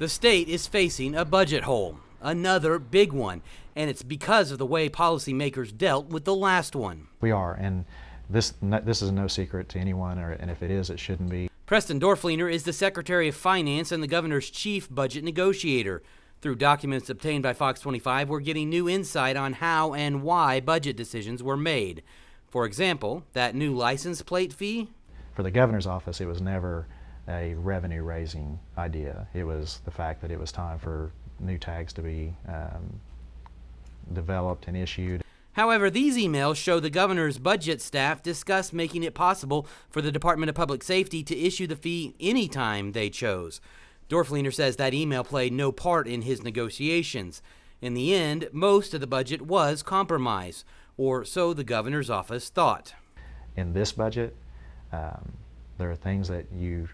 The state is facing a budget hole, another big one, and it's because of the way policymakers dealt with the last one. We are, and this is no secret to anyone, and if it is, it shouldn't be. Preston Dorflener is the Secretary of Finance and the governor's chief budget negotiator. Through documents obtained by Fox 25, we're getting new insight on how and why budget decisions were made. For example, that new license plate fee? For the governor's office, it was never a revenue-raising idea. It was the fact that it was time for new tags to be developed and issued. However, these emails show the governor's budget staff discussed making it possible for the Department of Public Safety to issue the fee anytime they chose. Dorflener says that email played no part in his negotiations. In the end, most of the budget was compromise, or so the governor's office thought. In this budget, there are things that you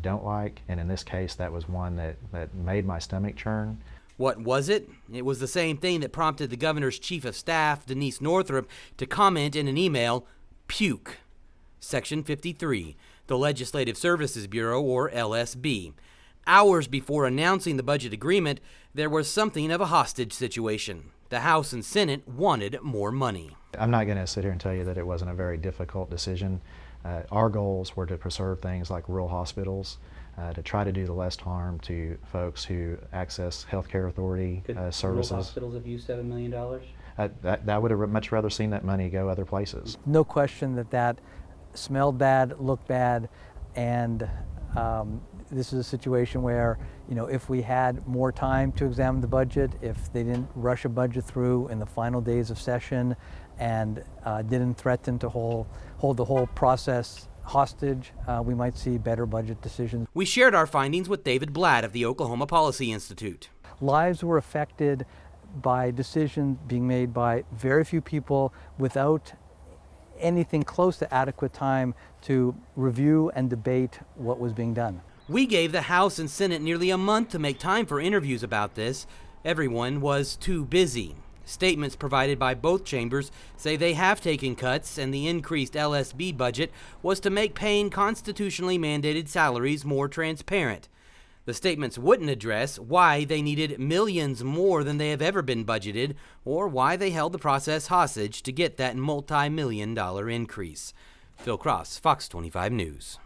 don't like, and in this case, that was one that made my stomach churn. What was it? It was the same thing that prompted the governor's chief of staff, Denise Northrup, to comment in an email, puke. Section 53, the Legislative Services Bureau, or LSB. Hours before announcing the budget agreement, there was something of a hostage situation. The House and Senate wanted more money. I'm not going to sit here and tell you that it wasn't a very difficult decision. Our goals were to preserve things like rural hospitals, to try to do the less harm to folks who access healthcare authority services. Rural hospitals have used $7 million? I would have much rather seen that money go other places. No question that smelled bad, looked bad, and this is a situation where, if we had more time to examine the budget, if they didn't rush a budget through in the final days of session and didn't threaten to hold the whole process hostage, we might see better budget decisions. We shared our findings with David Blatt of the Oklahoma Policy Institute. Lives were affected by decisions being made by very few people without anything close to adequate time to review and debate what was being done. We gave the House and Senate nearly a month to make time for interviews about this. Everyone was too busy. Statements provided by both chambers say they have taken cuts, and the increased LSB budget was to make paying constitutionally mandated salaries more transparent. The statements wouldn't address why they needed millions more than they have ever been budgeted, or why they held the process hostage to get that multi-million-dollar increase. Phil Cross, Fox 25 News.